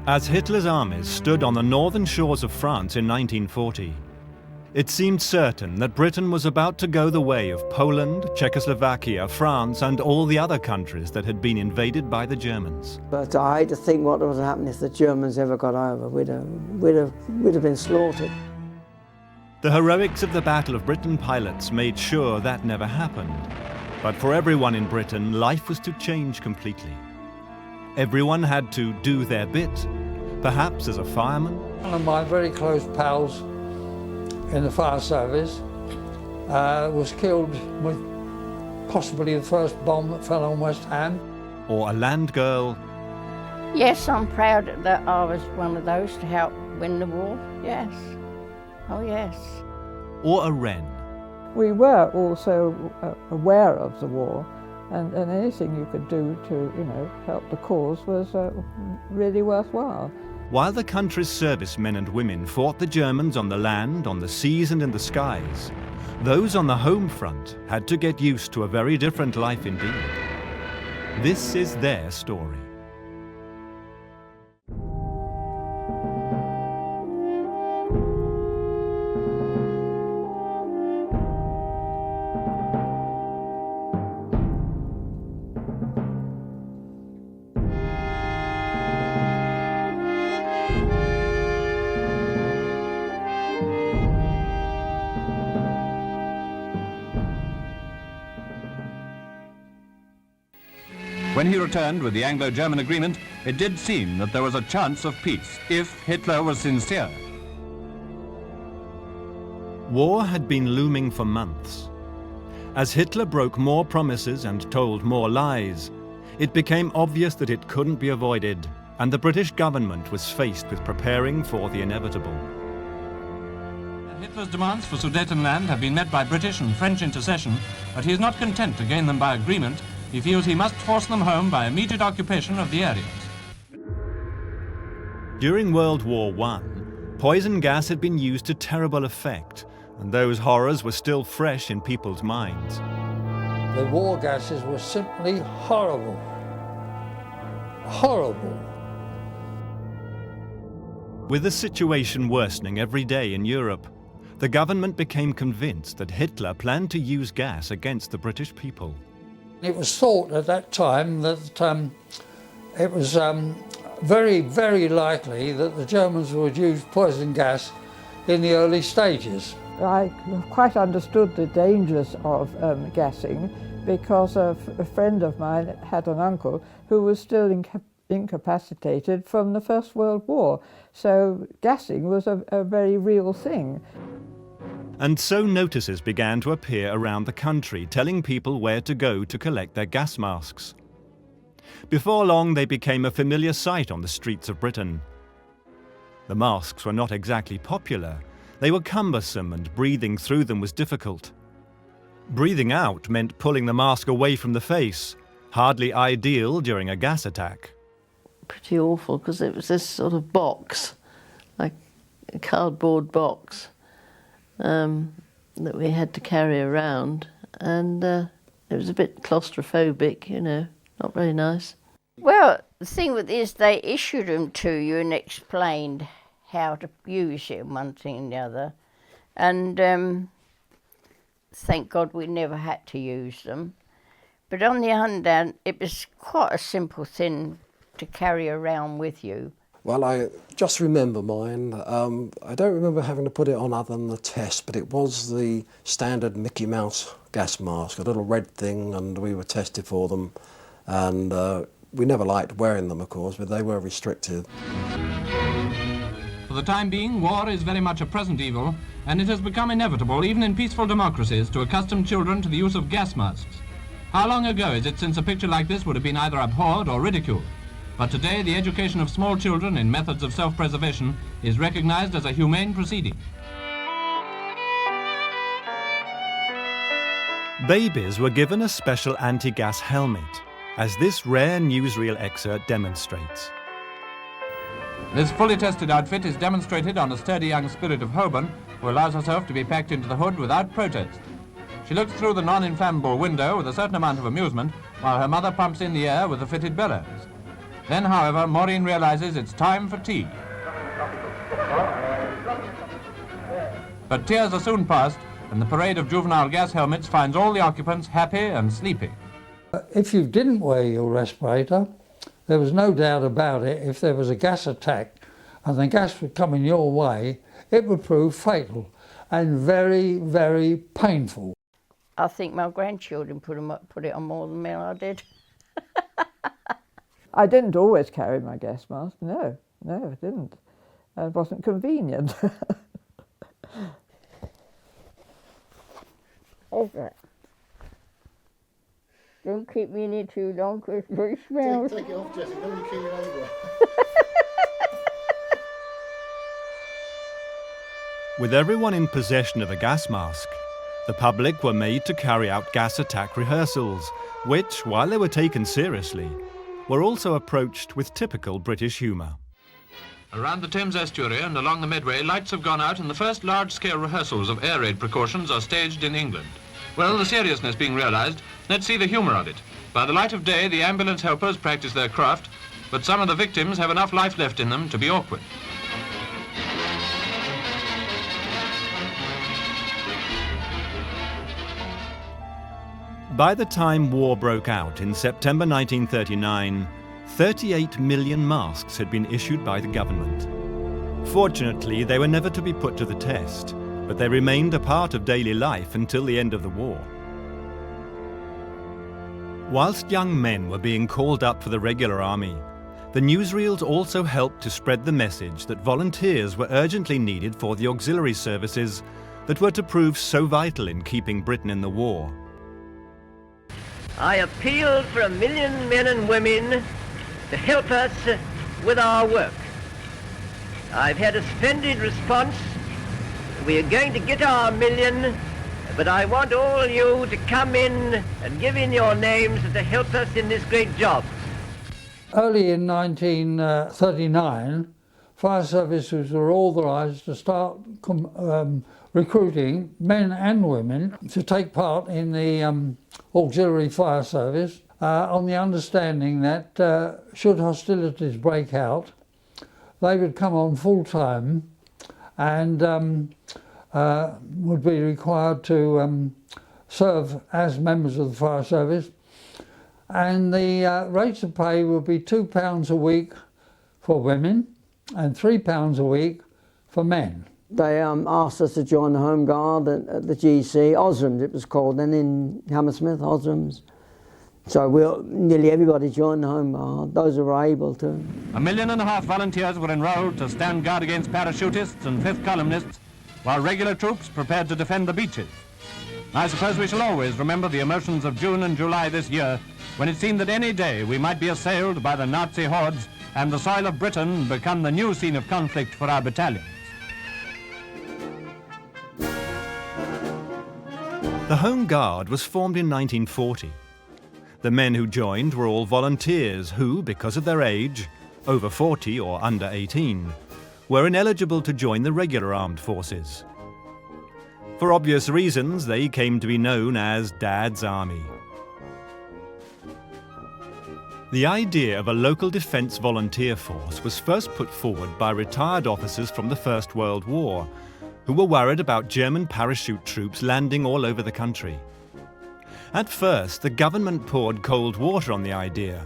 As Hitler's armies stood on the northern shores of France in 1940, it seemed certain that Britain was about to go the way of Poland, Czechoslovakia, France, and all the other countries that had been invaded by the Germans. But I hate to think what would happen if the Germans ever got over. We'd have been slaughtered. The heroics of the Battle of Britain pilots made sure that never happened. But for everyone in Britain, life was to change completely. Everyone had to do their bit, perhaps as a fireman. One of my very close pals in the fire service was killed with possibly the first bomb that fell on West Ham. Or a land girl. Yes, I'm proud that I was one of those to help win the war, yes. Oh, yes. Or a wren. We were also aware of the war, and anything you could do to, help the cause was really worthwhile. While the country's servicemen and women fought the Germans on the land, on the seas and in the skies, those on the home front had to get used to a very different life indeed. This is their story. When he returned with the Anglo-German agreement, it did seem that there was a chance of peace, if Hitler was sincere. War had been looming for months. As Hitler broke more promises and told more lies, it became obvious that it couldn't be avoided, and the British government was faced with preparing for the inevitable. Hitler's demands for Sudetenland have been met by British and French intercession, but he is not content to gain them by agreement. He feels he must force them home by immediate occupation of the areas. During World War I, poison gas had been used to terrible effect, and those horrors were still fresh in people's minds. The war gases were simply horrible. Horrible. With the situation worsening every day in Europe, the government became convinced that Hitler planned to use gas against the British people. It was thought at that time that it was very, very likely that the Germans would use poison gas in the early stages. I quite understood the dangers of gassing because a friend of mine had an uncle who was still incapacitated from the First World War. So gassing was a very real thing. And so notices began to appear around the country telling people where to go to collect their gas masks. Before long, they became a familiar sight on the streets of Britain. The masks were not exactly popular. They were cumbersome, and breathing through them was difficult. Breathing out meant pulling the mask away from the face, hardly ideal during a gas attack. Pretty awful, because it was this sort of box, like a cardboard box, that we had to carry around, and it was a bit claustrophobic, not very nice. Well, the thing with this, they issued them to you and explained how to use it, one thing and the other. And thank God we never had to use them. But on the other hand, it was quite a simple thing to carry around with you. Well, I just remember mine. I don't remember having to put it on other than the test, but it was the standard Mickey Mouse gas mask, a little red thing, and we were tested for them. And we never liked wearing them, of course, but they were restrictive. For the time being, war is very much a present evil, and it has become inevitable, even in peaceful democracies, to accustom children to the use of gas masks. How long ago is it since a picture like this would have been either abhorred or ridiculed? But today, the education of small children in methods of self-preservation is recognized as a humane proceeding. Babies were given a special anti-gas helmet, as this rare newsreel excerpt demonstrates. This fully tested outfit is demonstrated on a sturdy young spirit of Holborn, who allows herself to be packed into the hood without protest. She looks through the non-inflammable window with a certain amount of amusement, while her mother pumps in the air with the fitted bellows. Then, however, Maureen realizes it's time for tea. But tears are soon past, and the parade of juvenile gas helmets finds all the occupants happy and sleepy. If you didn't wear your respirator, there was no doubt about it, if there was a gas attack and the gas was coming your way, it would prove fatal and very, very painful. I think my grandchildren put it on more than me I did. I didn't always carry my gas mask, no, I didn't. It wasn't convenient. Is it? Don't keep me in it too long because it very smells. Take it off, Jessie, don't you kill your neighbour. With everyone in possession of a gas mask, the public were made to carry out gas attack rehearsals, which, while they were taken seriously, were also approached with typical British humour. Around the Thames estuary and along the Medway, lights have gone out and the first large-scale rehearsals of air raid precautions are staged in England. Well, the seriousness being realised, let's see the humour of it. By the light of day, the ambulance helpers practice their craft, but some of the victims have enough life left in them to be awkward. By the time war broke out in September 1939, 38 million masks had been issued by the government. Fortunately, they were never to be put to the test, but they remained a part of daily life until the end of the war. Whilst young men were being called up for the regular army, the newsreels also helped to spread the message that volunteers were urgently needed for the auxiliary services that were to prove so vital in keeping Britain in the war. I appeal for 1 million men and women to help us with our work. I've had a splendid response. We are going to get our 1 million, but I want all you to come in and give in your names to help us in this great job. Early in 1939, fire services were authorised to start recruiting men and women to take part in the auxiliary fire service on the understanding that should hostilities break out, they would come on full time and would be required to serve as members of the fire service, and the rates of pay would be £2 a week for women and £3 a week for men. They asked us to join the Home Guard at the GC, Osrams it was called, then in Hammersmith, Osrams. So nearly everybody joined the Home Guard, those who were able to. 1.5 million volunteers were enrolled to stand guard against parachutists and fifth columnists, while regular troops prepared to defend the beaches. I suppose we shall always remember the emotions of June and July this year, when it seemed that any day we might be assailed by the Nazi hordes and the soil of Britain become the new scene of conflict for our battalions. The Home Guard was formed in 1940. The men who joined were all volunteers who, because of their age, over 40 or under 18, were ineligible to join the regular armed forces. For obvious reasons, they came to be known as Dad's Army. The idea of a local defence volunteer force was first put forward by retired officers from the First World War, who were worried about German parachute troops landing all over the country. At first, the government poured cold water on the idea,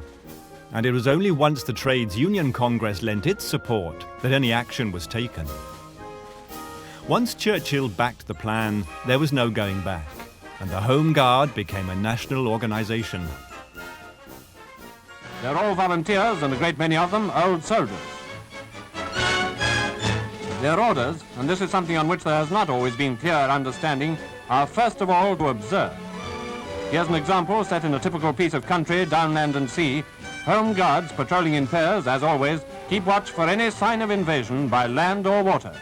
and it was only once the Trades Union Congress lent its support that any action was taken. Once Churchill backed the plan, there was no going back, and the Home Guard became a national organisation. They're all volunteers, and a great many of them old soldiers. Their orders, and this is something on which there has not always been clear understanding, are first of all to observe. Here's an example set in a typical piece of country, downland and sea. Home Guards, patrolling in pairs, as always, keep watch for any sign of invasion by land or water.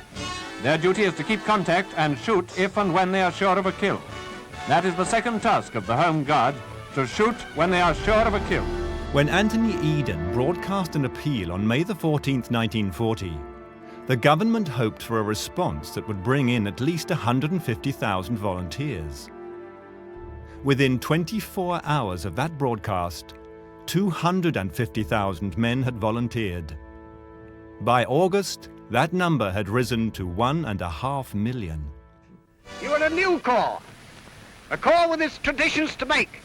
Their duty is to keep contact and shoot if and when they are sure of a kill. That is the second task of the Home Guard, to shoot when they are sure of a kill. When Anthony Eden broadcast an appeal on May the 14th, 1940, the government hoped for a response that would bring in at least 150,000 volunteers. Within 24 hours of that broadcast, 250,000 men had volunteered. By August, that number had risen to 1.5 million. You are a new corps, a corps with its traditions to make.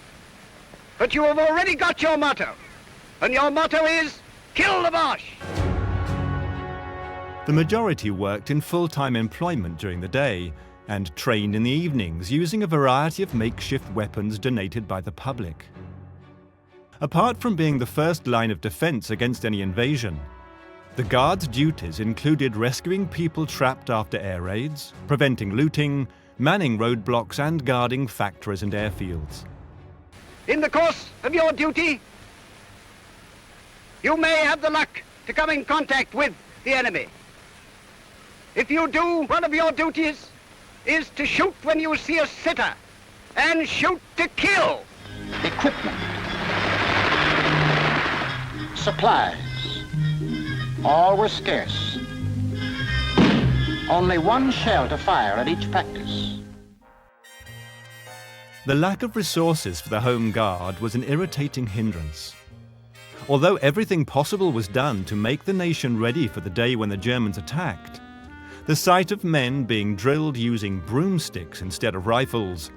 But you have already got your motto, and your motto is, kill the Boche! The majority worked in full-time employment during the day and trained in the evenings using a variety of makeshift weapons donated by the public. Apart from being the first line of defense against any invasion, the Guard's duties included rescuing people trapped after air raids, preventing looting, manning roadblocks and guarding factories and airfields. In the course of your duty, you may have the luck to come in contact with the enemy. If you do, one of your duties is to shoot when you see a sitter, and shoot to kill. Equipment, supplies, all were scarce. Only one shell to fire at each practice. The lack of resources for the Home Guard was an irritating hindrance. Although everything possible was done to make the nation ready for the day when the Germans attacked, the sight of men being drilled using broomsticks instead of rifles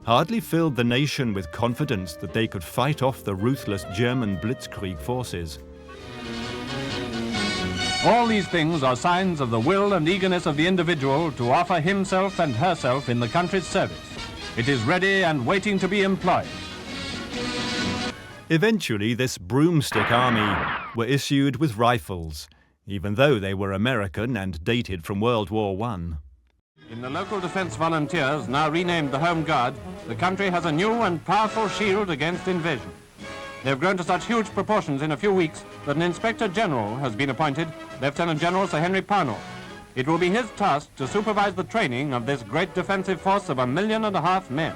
hardly filled the nation with confidence that they could fight off the ruthless German blitzkrieg forces. All these things are signs of the will and eagerness of the individual to offer himself and herself in the country's service. It is ready and waiting to be employed. Eventually, this broomstick army were issued with rifles, even though they were American and dated from World War I. In the local defense volunteers, now renamed the Home Guard, the country has a new and powerful shield against invasion. They have grown to such huge proportions in a few weeks that an Inspector General has been appointed, Lieutenant General Sir Henry Parnell. It will be his task to supervise the training of this great defensive force of 1.5 million men.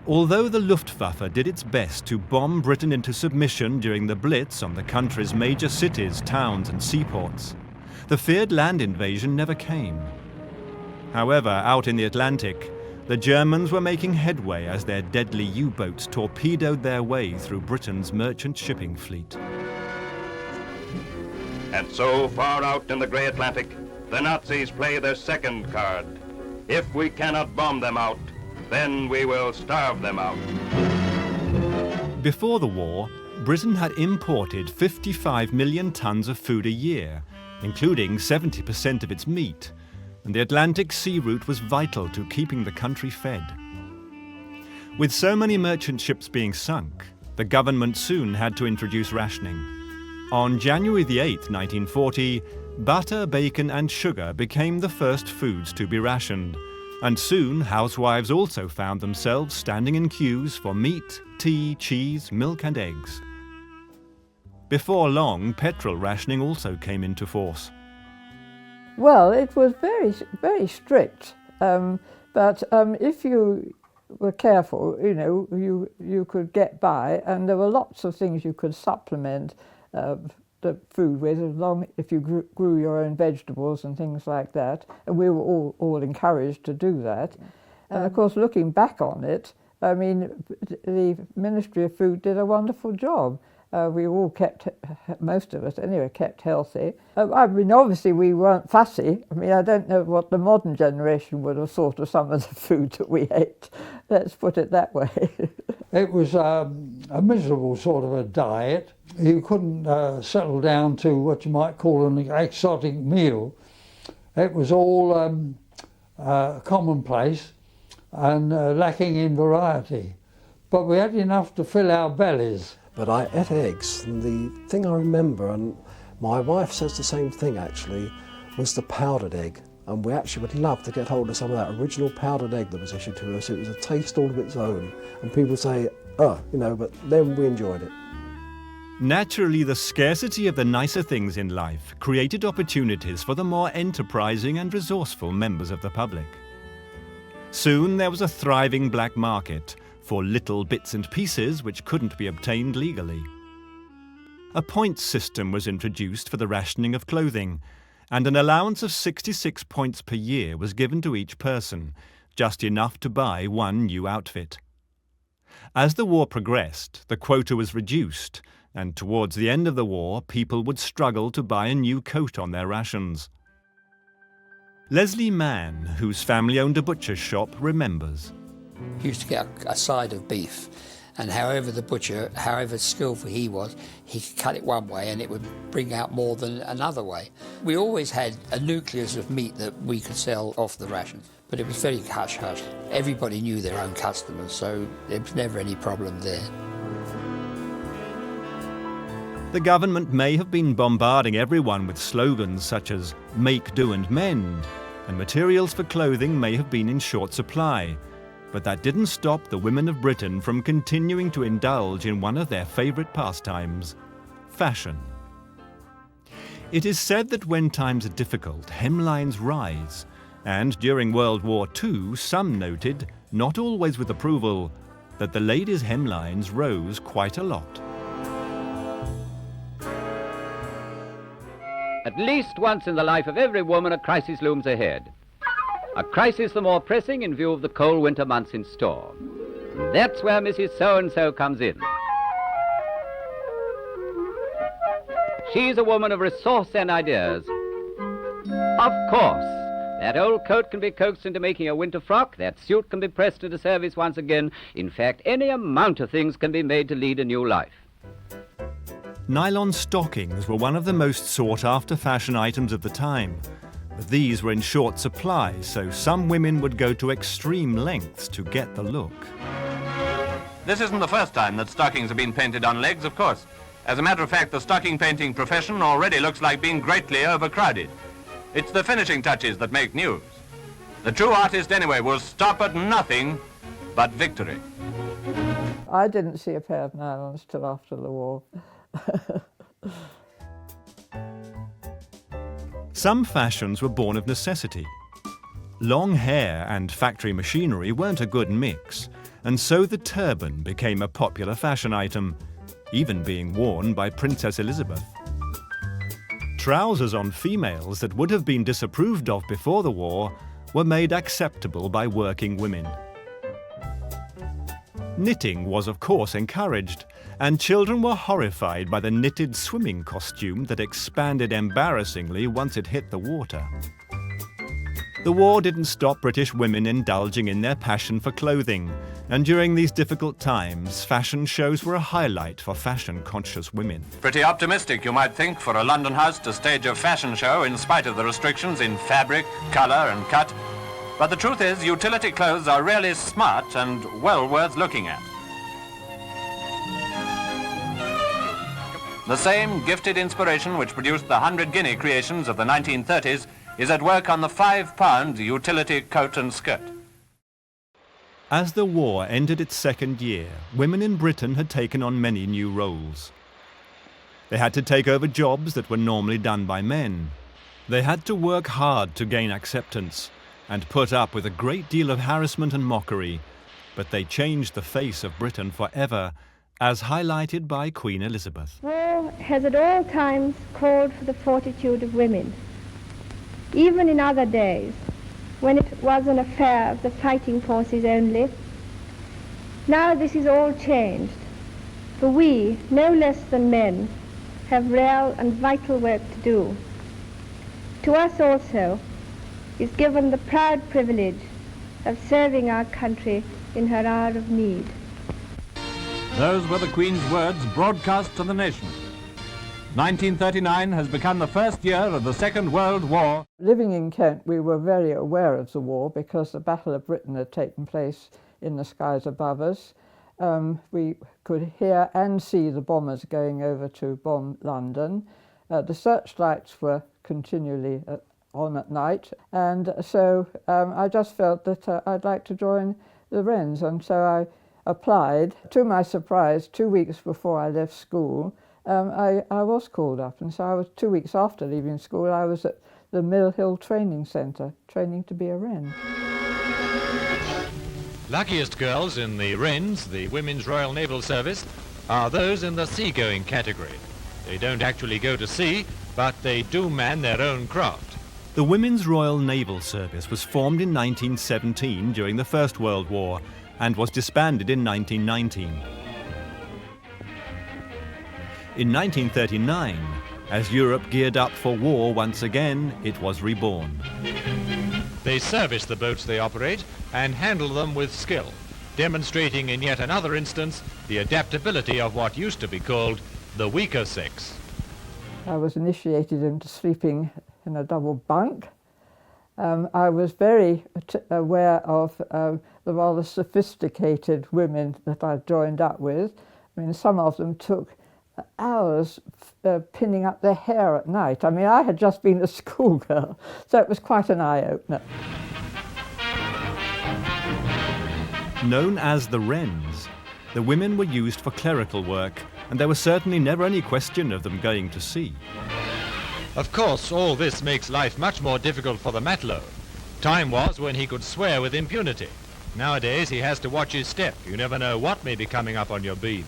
Although the Luftwaffe did its best to bomb Britain into submission during the Blitz on the country's major cities, towns and seaports, the feared land invasion never came. However, out in the Atlantic, the Germans were making headway as their deadly U-boats torpedoed their way through Britain's merchant shipping fleet. And so, far out in the grey Atlantic, the Nazis play their second card. If we cannot bomb them out, then we will starve them out. Before the war, Britain had imported 55 million tons of food a year, including 70% of its meat, and the Atlantic sea route was vital to keeping the country fed. With so many merchant ships being sunk, the government soon had to introduce rationing. On January the 8th, 1940, butter, bacon and sugar became the first foods to be rationed, and soon housewives also found themselves standing in queues for meat, tea, cheese, milk and eggs. Before long, petrol rationing also came into force. Well, it was very, very strict, but if you were careful, you know, you could get by, and there were lots of things you could supplement the food with, as long if you grew your own vegetables and things like that, and we were all encouraged to do that. And of course, looking back on it, I mean, the Ministry of Food did a wonderful job. We all kept, most of us anyway, kept healthy. I mean, obviously we weren't fussy. I mean, I don't know what the modern generation would have thought of some of the food that we ate. Let's put it that way. It was a miserable sort of a diet. You couldn't settle down to what you might call an exotic meal. It was all commonplace and lacking in variety. But we had enough to fill our bellies. But I ate eggs, and the thing I remember, and my wife says the same thing actually, was the powdered egg. And we actually would love to get hold of some of that original powdered egg that was issued to us. It was a taste all of its own. And people say, oh, you know, but then we enjoyed it. Naturally, the scarcity of the nicer things in life created opportunities for the more enterprising and resourceful members of the public. Soon there was a thriving black market for little bits and pieces which couldn't be obtained legally. A points system was introduced for the rationing of clothing, and an allowance of 66 points per year was given to each person, just enough to buy one new outfit. As the war progressed, the quota was reduced, and towards the end of the war, people would struggle to buy a new coat on their rations. Leslie Mann, whose family owned a butcher's shop, remembers. He used to get a side of beef, and however the butcher, however skillful he was, he could cut it one way and it would bring out more than another way. We always had a nucleus of meat that we could sell off the rations, but it was very hush-hush. Everybody knew their own customers, so there was never any problem there. The government may have been bombarding everyone with slogans such as "make do and mend," and materials for clothing may have been in short supply. But that didn't stop the women of Britain from continuing to indulge in one of their favourite pastimes, fashion. It is said that when times are difficult, hemlines rise, and during World War II, some noted, not always with approval, that the ladies' hemlines rose quite a lot. At least once in the life of every woman, a crisis looms ahead. A crisis the more pressing in view of the cold winter months in store. That's where Mrs. So-and-so comes in. She's a woman of resource and ideas. Of course, that old coat can be coaxed into making a winter frock, that suit can be pressed into service once again. In fact, any amount of things can be made to lead a new life. Nylon stockings were one of the most sought-after fashion items of the time. But these were in short supply, so some women would go to extreme lengths to get the look. This isn't the first time that stockings have been painted on legs, of course. As a matter of fact, the stocking painting profession already looks like being greatly overcrowded. It's the finishing touches that make news. The true artist, anyway, will stop at nothing but victory. I didn't see a pair of nylons till after the war. Some fashions were born of necessity. Long hair and factory machinery weren't a good mix, and so the turban became a popular fashion item, even being worn by Princess Elizabeth. Trousers on females that would have been disapproved of before the war were made acceptable by working women. Knitting was, of course, encouraged, and children were horrified by the knitted swimming costume that expanded embarrassingly once it hit the water. The war didn't stop British women indulging in their passion for clothing, and during these difficult times, fashion shows were a highlight for fashion-conscious women. Pretty optimistic, you might think, for a London house to stage a fashion show in spite of the restrictions in fabric, colour and cut. But the truth is, utility clothes are really smart and well worth looking at. The same gifted inspiration which produced the 100-guinea creations of the 1930s is at work on the £5 utility coat and skirt. As the war entered its second year, women in Britain had taken on many new roles. They had to take over jobs that were normally done by men. They had to work hard to gain acceptance and put up with a great deal of harassment and mockery, but they changed the face of Britain forever, as highlighted by Queen Elizabeth. War has at all times called for the fortitude of women. Even in other days, when it was an affair of the fighting forces only, now this is all changed, for we, no less than men, have real and vital work to do. To us also is given the proud privilege of serving our country in her hour of need. Those were the Queen's words broadcast to the nation. 1939 has become the first year of the Second World War. Living in Kent, we were very aware of the war because the Battle of Britain had taken place in the skies above us. We could hear and see the bombers going over to bomb London. The searchlights were continually on at night, and so I just felt that I'd like to join the Wrens, and so I applied. To my surprise, 2 weeks before I left school, I was called up, and so I was 2 weeks after leaving school. I was at the Mill Hill Training Centre, training to be a Wren. Luckiest girls in the Wrens, the Women's Royal Naval Service, are those in the seagoing category. They don't actually go to sea, but they do man their own craft. The Women's Royal Naval Service was formed in 1917 during the First World War and was disbanded in 1919. In 1939, as Europe geared up for war once again, it was reborn. They service the boats they operate and handle them with skill, demonstrating in yet another instance the adaptability of what used to be called the weaker sex. I was initiated into sleeping in a double bunk. I was very aware of the rather sophisticated women that I joined up with. I mean, some of them took hours pinning up their hair at night. I mean, I had just been a schoolgirl, so it was quite an eye-opener. Known as the Wrens, the women were used for clerical work, and there was certainly never any question of them going to sea. Of course, all this makes life much more difficult for the matelot. Time was when he could swear with impunity. Nowadays, he has to watch his step. You never know what may be coming up on your beam.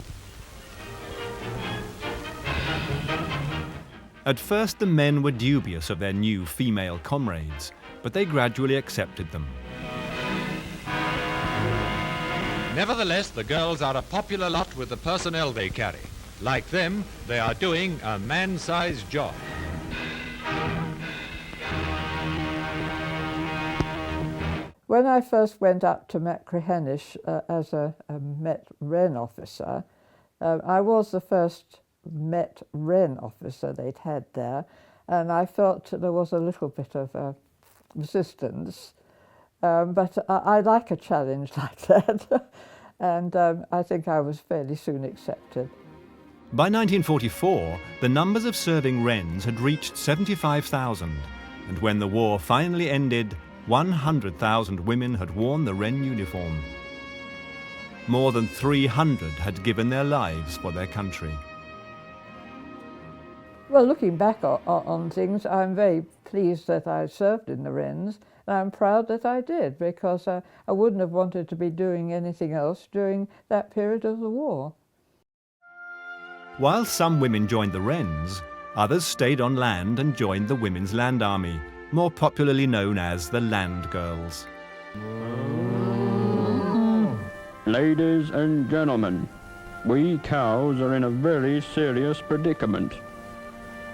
At first, the men were dubious of their new female comrades, but they gradually accepted them. Nevertheless, the girls are a popular lot with the personnel they carry. Like them, they are doing a man-sized job. When I first went up to Machrihanish as a Met Wren officer, I was the first Met Wren officer they'd had there, and I felt there was a little bit of resistance, but I like a challenge like that, and I think I was fairly soon accepted. By 1944, the numbers of serving Wrens had reached 75,000, and when the war finally ended, 100,000 women had worn the Wren uniform. More than 300 had given their lives for their country. Well, looking back on things, I'm very pleased that I served in the Wrens, and I'm proud that I did, because I wouldn't have wanted to be doing anything else during that period of the war. While some women joined the Wrens, others stayed on land and joined the Women's Land Army, more popularly known as the Land Girls. Ladies and gentlemen, we cows are in a very serious predicament.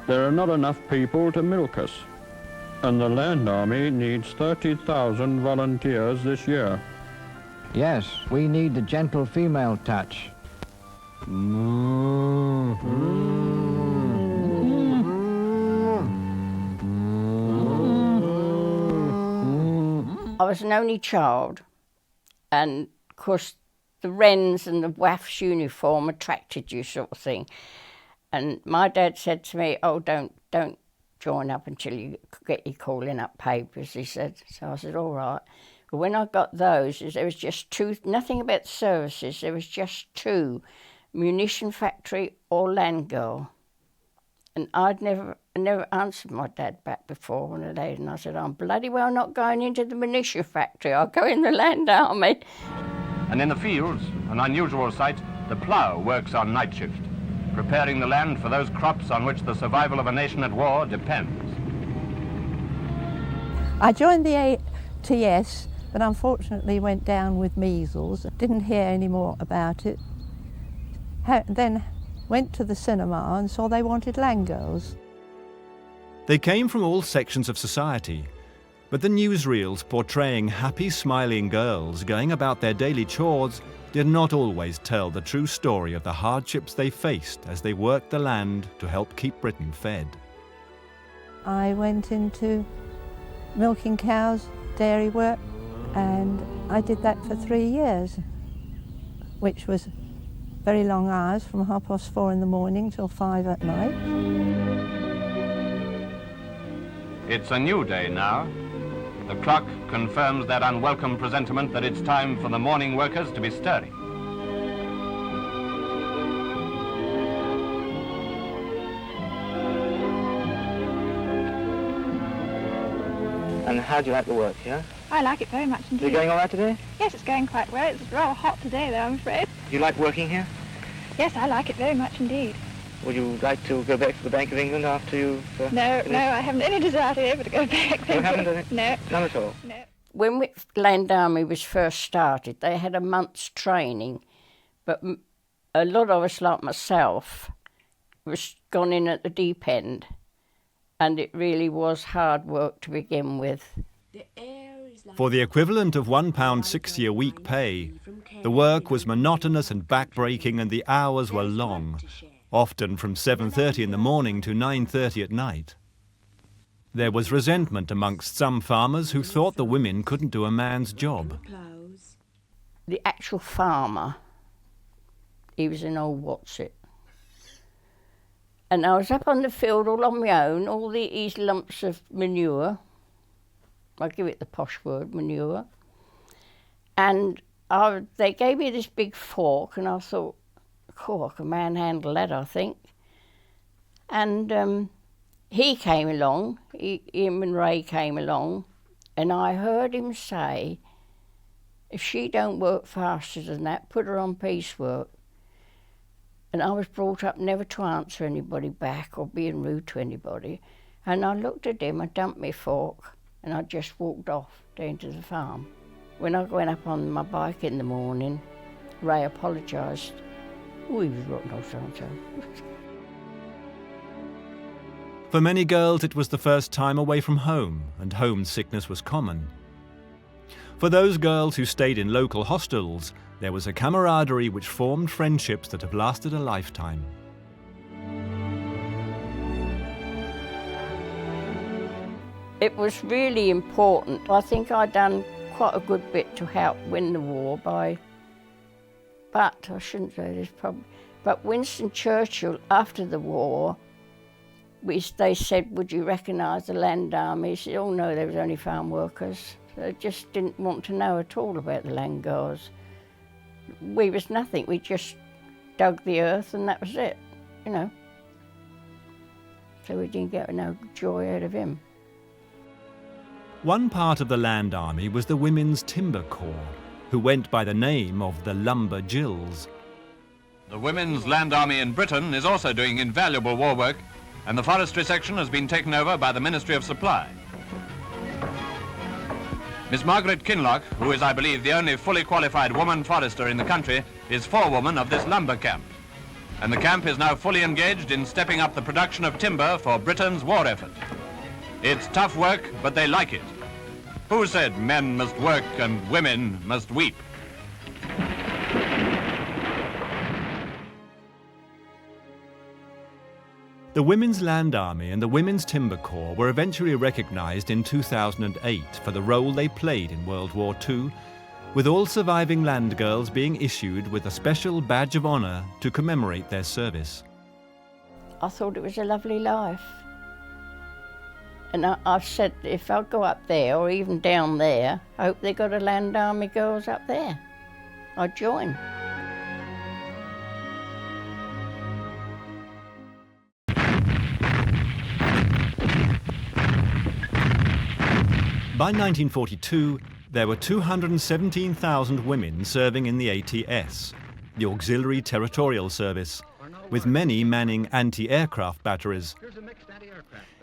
There are not enough people to milk us, and the Land Army needs 30,000 volunteers this year. Yes, we need the gentle female touch. I was an only child, and of course the Wrens and the WAF's uniform attracted you, sort of thing. And my dad said to me, "Oh, don't join up until you get your calling up papers," he said. So I said, "All right." But when I got those, there was just two, nothing about the services, there was just two, munition factory or land girl. And I'd never answered my dad back before one of those, and I said, "I'm bloody well not going into the munition factory, I'll go in the Land Army." And in the fields, an unusual sight, the plough works on night shift, preparing the land for those crops on which the survival of a nation at war depends. I joined the ATS, but unfortunately went down with measles. Didn't hear any more about it. Then went to the cinema and saw they wanted land girls. They came from all sections of society, but the newsreels portraying happy, smiling girls going about their daily chores did not always tell the true story of the hardships they faced as they worked the land to help keep Britain fed. I went into milking cows, dairy work, and I did that for 3 years, which was very long hours, from 4:30 in the morning till 5 at night. It's a new day now. The clock confirms that unwelcome presentiment that it's time for the morning workers to be stirring. And how do you like the work here? I like it very much indeed. Is it going all right today? Yes, it's going quite well. It's rather hot today, though, I'm afraid. Do you like working here? Yes, I like it very much indeed. Would you like to go back to the Bank of England after you've... No, I haven't any desire to ever to go back. You haven't done it? No. None at all? No. When the Land Army was first started, they had a month's training, but a lot of us, like myself, was gone in at the deep end, and it really was hard work to begin with. For the equivalent of £1.60 a week pay, the work was monotonous and backbreaking, and the hours were long, often from 7:30 in the morning to 9:30 at night. There was resentment amongst some farmers who thought the women couldn't do a man's job. The actual farmer, he was an old what's-it. And I was up on the field all on my own, all these lumps of manure. I give it the posh word, manure. And they gave me this big fork, and I thought, I can manhandle that, I think. And he came along, him and Ray came along, and I heard him say, if she don't work faster than that, put her on piecework. And I was brought up never to answer anybody back or being rude to anybody. And I looked at him, I dumped my fork, and I just walked off down to the farm. When I went up on my bike in the morning, Ray apologised. Oh, he was rotten old so-and-so. For many girls, it was the first time away from home, and homesickness was common. For those girls who stayed in local hostels, there was a camaraderie which formed friendships that have lasted a lifetime. It was really important. I think I'd done quite a good bit to help win the war but I shouldn't say this probably, but Winston Churchill, after the war, they said, would you recognise the Land Army? He said, oh no, they was only farm workers. They just didn't want to know at all about the Land Guards. We was nothing, we just dug the earth and that was it, you know. So we didn't get no joy out of him. One part of the Land Army was the Women's Timber Corps, who went by the name of the Lumber Jills. The Women's Land Army in Britain is also doing invaluable war work, and the forestry section has been taken over by the Ministry of Supply. Miss Margaret Kinloch, who is, I believe, the only fully qualified woman forester in the country, is forewoman of this lumber camp. And the camp is now fully engaged in stepping up the production of timber for Britain's war effort. It's tough work, but they like it. Who said men must work and women must weep? The Women's Land Army and the Women's Timber Corps were eventually recognised in 2008 for the role they played in World War II, with all surviving land girls being issued with a special badge of honour to commemorate their service. I thought it was a lovely life. And I've said, if I go up there or even down there, I hope they got a Land Army girls up there. I'd join. By 1942, there were 217,000 women serving in the ATS, the Auxiliary Territorial Service, with many manning anti-aircraft batteries.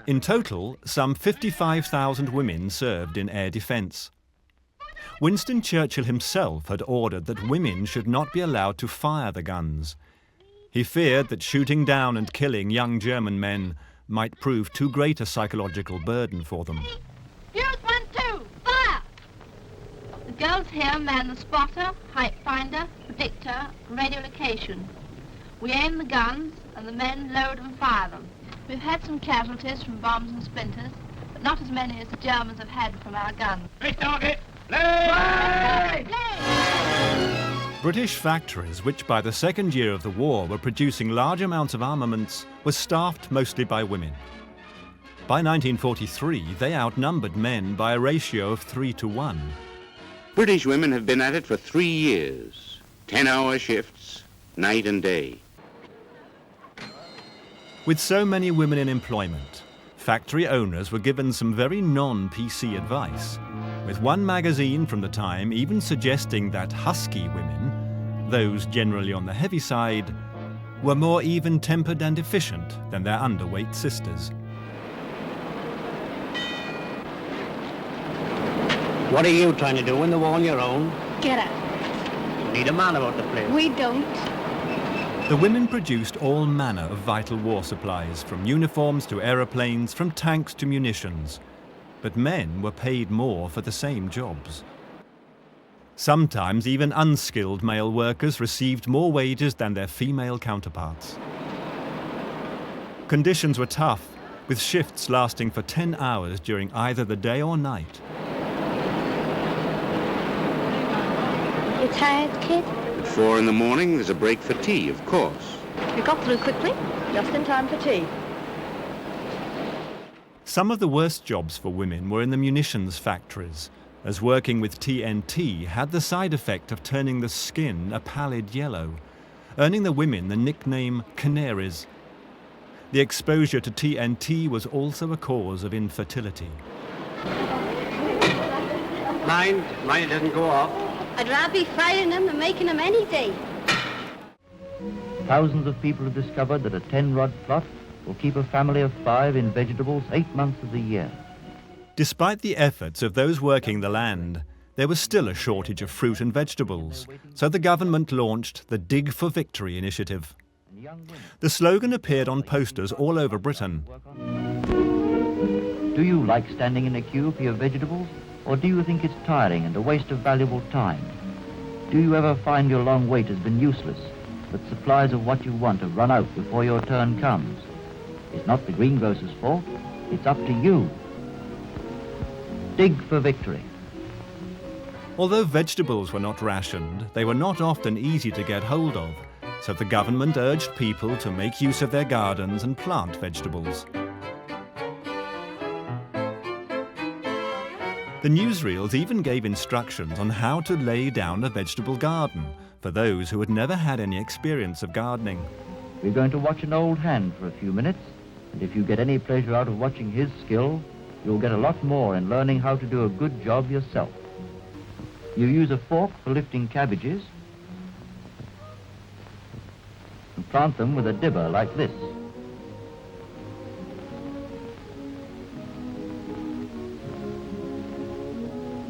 In total, some 55,000 women served in air defence. Winston Churchill himself had ordered that women should not be allowed to fire the guns. He feared that shooting down and killing young German men might prove too great a psychological burden for them. Here's 1, 2, fire! The girls here man the spotter, height finder, predictor, and radio location. We aim the guns, and the men load and fire them. We've had some casualties from bombs and splinters, but not as many as the Germans have had from our guns. Big target! Play! British factories, which by the second year of the war were producing large amounts of armaments, were staffed mostly by women. By 1943, they outnumbered men by a ratio of 3 to 1. British women have been at it for 3 years, 10-hour shifts, night and day. With so many women in employment, factory owners were given some very non-PC advice, with one magazine from the time even suggesting that husky women, those generally on the heavy side, were more even-tempered and efficient than their underweight sisters. What are you trying to do? Win the war on your own? Get out. You need a man about the place. We don't. The women produced all manner of vital war supplies, from uniforms to aeroplanes, from tanks to munitions. But men were paid more for the same jobs. Sometimes even unskilled male workers received more wages than their female counterparts. Conditions were tough, with shifts lasting for 10 hours during either the day or night. You tired, kid? At 4 in the morning, there's a break for tea, of course. You got through quickly, just in time for tea. Some of the worst jobs for women were in the munitions factories, as working with TNT had the side effect of turning the skin a pallid yellow, earning the women the nickname canaries. The exposure to TNT was also a cause of infertility. Mind it doesn't go off. I'd rather be firing them than making them any day. Thousands of people have discovered that a 10-rod plot will keep a family of 5 in vegetables 8 months of the year. Despite the efforts of those working the land, there was still a shortage of fruit and vegetables, so the government launched the Dig for Victory initiative. The slogan appeared on posters all over Britain. Do you like standing in a queue for your vegetables, or do you think it's tiring and a waste of valuable time? Do you ever find your long wait has been useless, that supplies of what you want have run out before your turn comes? It's not the greengrocer's fault, it's up to you. Dig for Victory. Although vegetables were not rationed, they were not often easy to get hold of, so the government urged people to make use of their gardens and plant vegetables. The newsreels even gave instructions on how to lay down a vegetable garden for those who had never had any experience of gardening. We're going to watch an old hand for a few minutes, and if you get any pleasure out of watching his skill, you'll get a lot more in learning how to do a good job yourself. You use a fork for lifting cabbages and plant them with a dibber like this.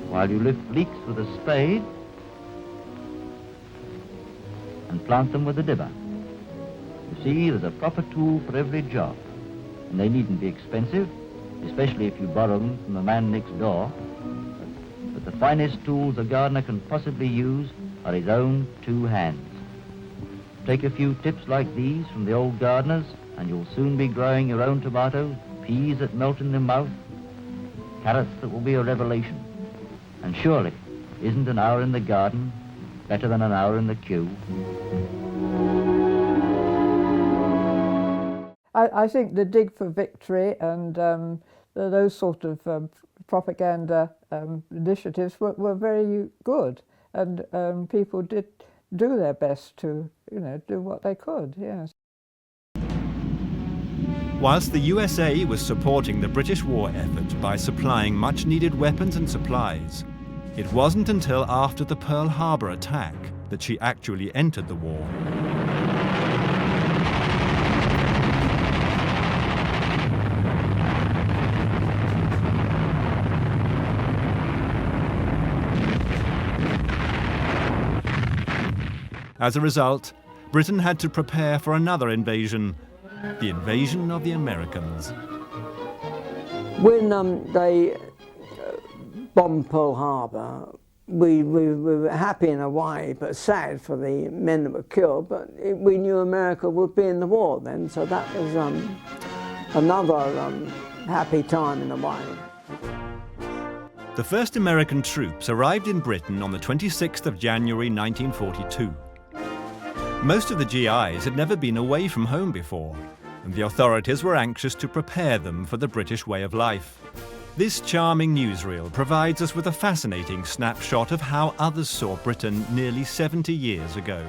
While you lift leeks with a spade and plant them with a dibber. You see, there's a proper tool for every job, and they needn't be expensive, especially if you borrow them from the man next door. But the finest tools a gardener can possibly use are his own 2 hands. Take a few tips like these from the old gardeners, and you'll soon be growing your own tomatoes, peas that melt in the mouth, carrots that will be a revelation. And surely, isn't an hour in the garden better than an hour in the queue? I think the Dig for Victory and those sort of propaganda initiatives were very good, and people did do their best to, do what they could, yes. Whilst the USA was supporting the British war effort by supplying much-needed weapons and supplies, it wasn't until after the Pearl Harbor attack that she actually entered the war. As a result, Britain had to prepare for another invasion, the invasion of the Americans. When they bombed Pearl Harbor, we were happy in a way, but sad for the men that were killed, but we knew America would be in the war then, so that was another happy time in a way. The first American troops arrived in Britain on the 26th of January 1942. Most of the GIs had never been away from home before, and the authorities were anxious to prepare them for the British way of life. This charming newsreel provides us with a fascinating snapshot of how others saw Britain nearly 70 years ago.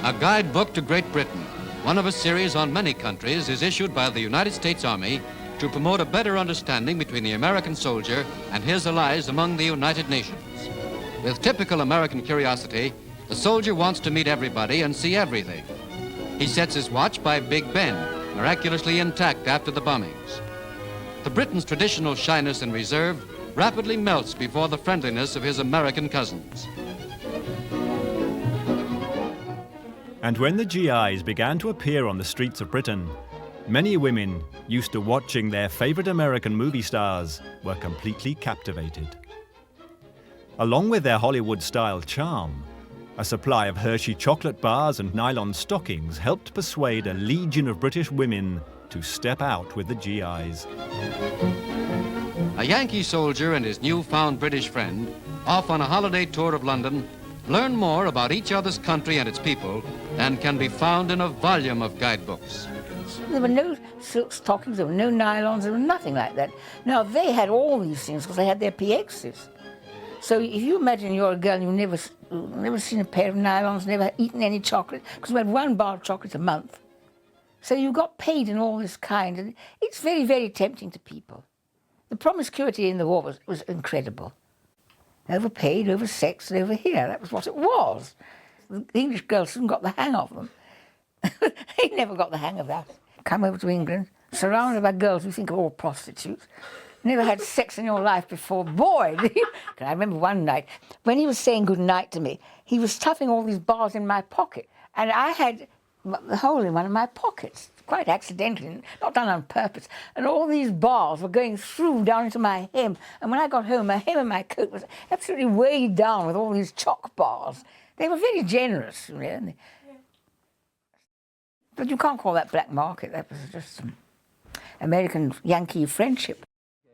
A guidebook to Great Britain, one of a series on many countries, is issued by the United States Army to promote a better understanding between the American soldier and his allies among the United Nations. With typical American curiosity, the soldier wants to meet everybody and see everything. He sets his watch by Big Ben, miraculously intact after the bombings. The Britain's traditional shyness and reserve rapidly melts before the friendliness of his American cousins. And when the GIs began to appear on the streets of Britain, many women, used to watching their favorite American movie stars, were completely captivated. Along with their Hollywood-style charm, a supply of Hershey chocolate bars and nylon stockings helped persuade a legion of British women to step out with the GIs. A Yankee soldier and his newfound British friend, off on a holiday tour of London, learn more about each other's country and its people than can be found in a volume of guidebooks. There were no silk stockings, there were no nylons, there was nothing like that. Now, they had all these things because they had their PXs. So if you imagine you're a girl and you've never seen a pair of nylons, never eaten any chocolate, because we had 1 bar of chocolate a month. So you got paid in all this kind, and it's very, very tempting to people. The promiscuity in the war was incredible. Overpaid, oversexed, and over here, that was what it was. The English girls soon got the hang of them. They never got the hang of that. Come over to England, surrounded by girls who think are all prostitutes. Never had sex in your life before. Boy, I remember one night, when he was saying good night to me, he was stuffing all these bars in my pocket. And I had the hole in one of my pockets, quite accidentally, not done on purpose. And all these bars were going through down into my hem. And when I got home, my hem and my coat was absolutely weighed down with all these chalk bars. They were very generous, you know. But you can't call that black market. That was just some American Yankee friendship.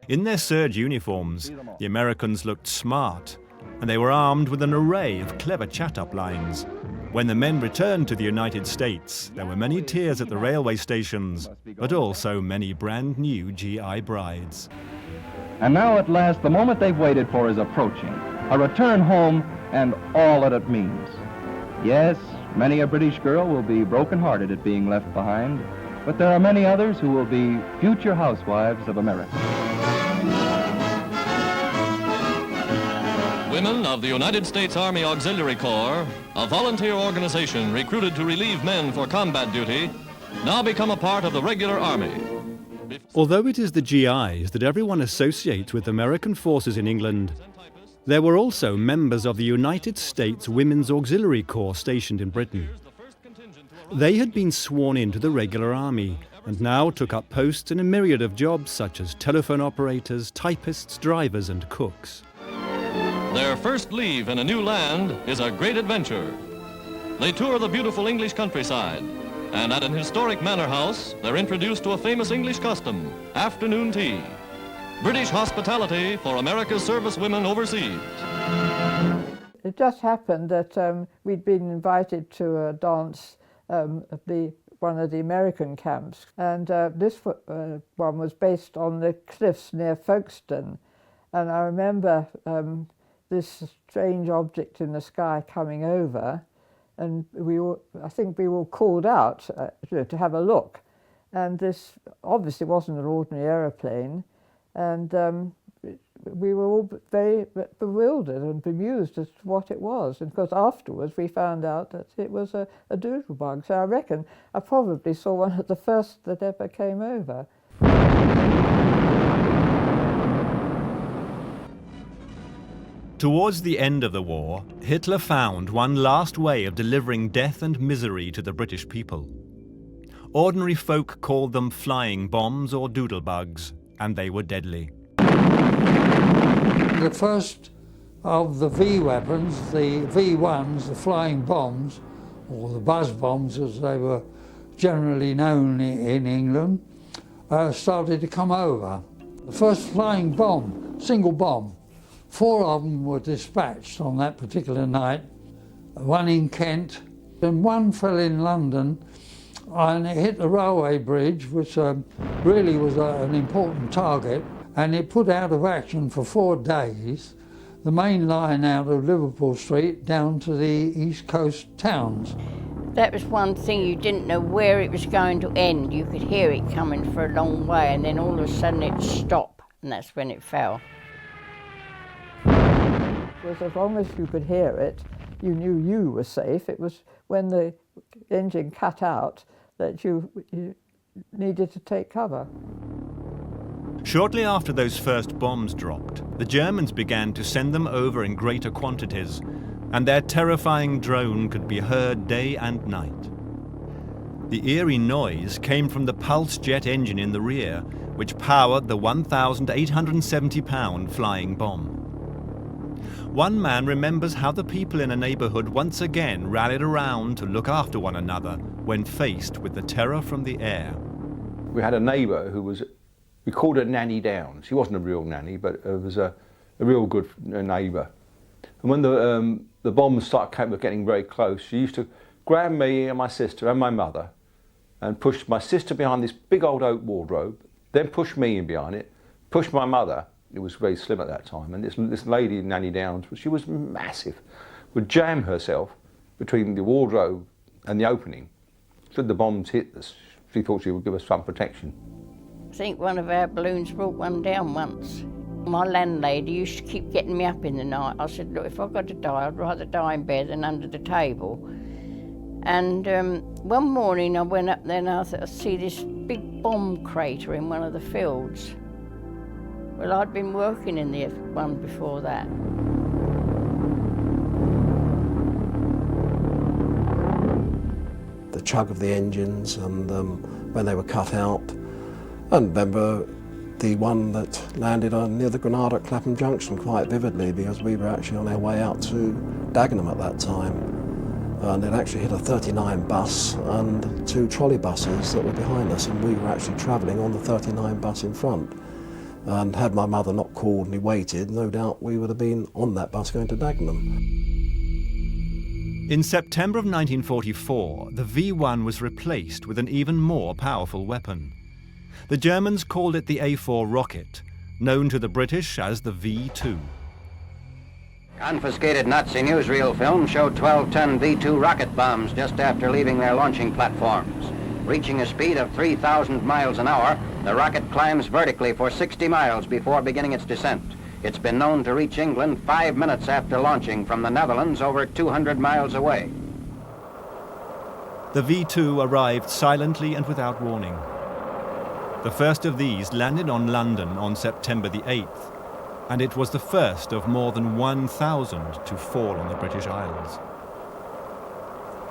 In their serge uniforms, the Americans looked smart, and they were armed with an array of clever chat-up lines. When the men returned to the United States, there were many tears at the railway stations, but also many brand new GI brides. And now at last the moment they've waited for is approaching. A return home and all that it means. Yes, many a British girl will be broken-hearted at being left behind, but there are many others who will be future housewives of America. Women of the United States Army Auxiliary Corps, a volunteer organization recruited to relieve men for combat duty, now become a part of the regular Army. Although it is the GIs that everyone associates with American forces in England, there were also members of the United States Women's Auxiliary Corps stationed in Britain. They had been sworn into the regular army and now took up posts in a myriad of jobs such as telephone operators, typists, drivers and cooks. Their first leave in a new land is a great adventure. They tour the beautiful English countryside, and at an historic manor house, they're introduced to a famous English custom, afternoon tea. British hospitality for America's servicewomen overseas. It just happened that we'd been invited to a dance at one of the American camps, and this one was based on the cliffs near Folkestone. And I remember this strange object in the sky coming over, and I think we were called out to have a look. And this obviously wasn't an ordinary aeroplane, and we were all very bewildered and bemused as to what it was. And of course afterwards we found out that it was a doodlebug. So I reckon I probably saw one of the first that ever came over. Towards the end of the war, Hitler found one last way of delivering death and misery to the British people. Ordinary folk called them flying bombs or doodlebugs, and they were deadly. The first of the V weapons, the V1s, the flying bombs, or the buzz bombs as they were generally known in England, started to come over. The first flying bomb, single bomb, 4 of them were dispatched on that particular night, 1 in Kent, and 1 fell in London, and it hit the railway bridge, which really was an important target, and it put out of action for 4 days the main line out of Liverpool Street down to the East Coast towns. That was one thing, you didn't know where it was going to end. You could hear it coming for a long way, and then all of a sudden it'd stop, and that's when it fell. Was as long as you could hear it, you knew you were safe. It was when the engine cut out that you needed to take cover. Shortly after those first bombs dropped, the Germans began to send them over in greater quantities, and their terrifying drone could be heard day and night. The eerie noise came from the pulse jet engine in the rear, which powered the 1,870-pound flying bomb. One man remembers how the people in a neighborhood once again rallied around to look after one another when faced with the terror from the air. We had a neighbour who was, we called her Nanny Down. She wasn't a real nanny, but it was a real good neighbour. And when the bombs were getting very close, she used to grab me and my sister and my mother and push my sister behind this big old oak wardrobe, then push me in behind it, push my mother, who was very slim at that time, and this lady, Nanny Downs, she was massive, would jam herself between the wardrobe and the opening. Should the bombs hit us, she thought she would give us some protection. I think one of our balloons brought one down once. My landlady used to keep getting me up in the night. I said, look, if I've got to die, I'd rather die in bed than under the table. And one morning I went up there and I see this big bomb crater in one of the fields. Well, I'd been working in the one before that. The chug of the engines and when they were cut out. And remember the one that landed near the Granada at Clapham Junction quite vividly, because we were actually on our way out to Dagenham at that time. And it actually hit a 39 bus and 2 trolley buses that were behind us, and we were actually travelling on the 39 bus in front. And had my mother not called and waited, no doubt we would have been on that bus going to Dagenham. In September of 1944, the V1 was replaced with an even more powerful weapon. The Germans called it the A4 rocket, known to the British as the V2. Confiscated Nazi newsreel film showed 12-ton V2 rocket bombs just after leaving their launching platforms. Reaching a speed of 3,000 miles an hour, the rocket climbs vertically for 60 miles before beginning its descent. It's been known to reach England 5 minutes after launching from the Netherlands over 200 miles away. The V2 arrived silently and without warning. The first of these landed on London on September the 8th, and it was the first of more than 1,000 to fall on the British Isles.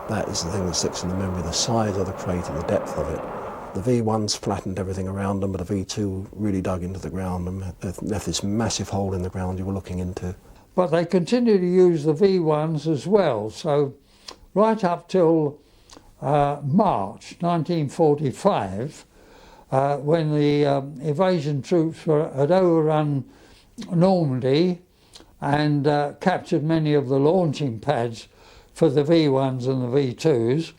That is the thing that sticks in the memory, the size of the crater, the depth of it. The V1s flattened everything around them, but the V2 really dug into the ground and left this massive hole in the ground you were looking into. But they continued to use the V1s as well, so right up till March 1945, when the invasion troops had overrun Normandy and captured many of the launching pads for the V1s and the V2s,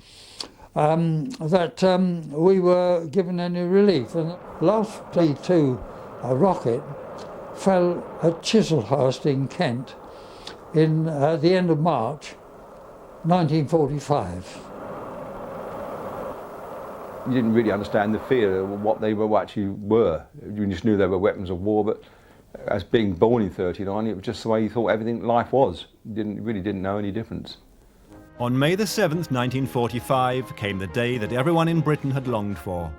that we were given any relief. And the last V2 rocket fell at Chislehurst in Kent in the end of March 1945. You didn't really understand the fear of what they actually were. You just knew they were weapons of war, but as being born in 39, it was just the way you thought life was. You really didn't know any difference. On May the 7th, 1945, came the day that everyone in Britain had longed for.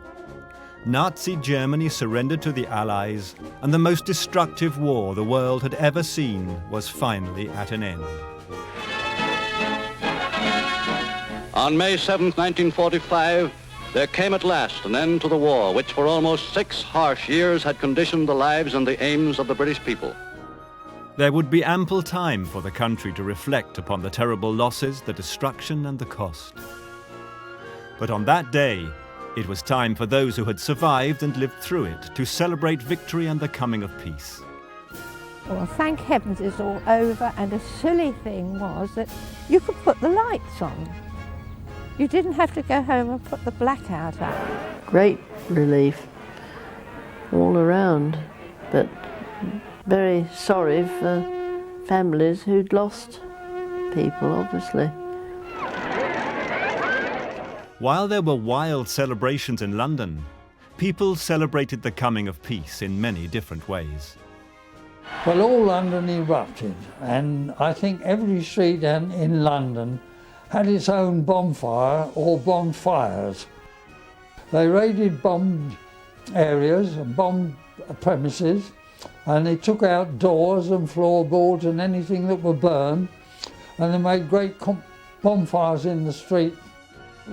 Nazi Germany surrendered to the Allies, and the most destructive war the world had ever seen was finally at an end. On May 7th, 1945, there came at last an end to the war, which for almost 6 harsh years had conditioned the lives and the aims of the British people. There would be ample time for the country to reflect upon the terrible losses, the destruction and the cost. But on that day, it was time for those who had survived and lived through it to celebrate victory and the coming of peace. Well, thank heavens it's all over, and a silly thing was that you could put the lights on. You didn't have to go home and put the blackout up. Great relief all around, but very sorry for families who'd lost people, obviously. While there were wild celebrations in London, people celebrated the coming of peace in many different ways. Well, all London erupted, and I think every street in London had its own bonfire or bonfires. They raided, bombed areas and bombed premises, and they took out doors and floorboards and anything that would burn, and they made great bonfires in the street.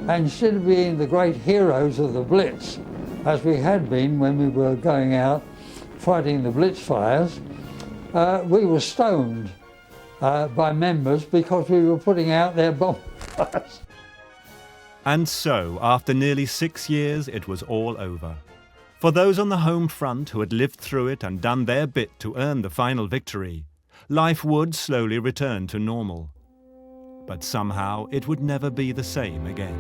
And instead of being the great heroes of the Blitz, as we had been when we were going out fighting the Blitz fires, we were stoned by members because we were putting out their bonfires. And so, after nearly 6 years, it was all over. For those on the home front who had lived through it and done their bit to earn the final victory, life would slowly return to normal. But somehow it would never be the same again.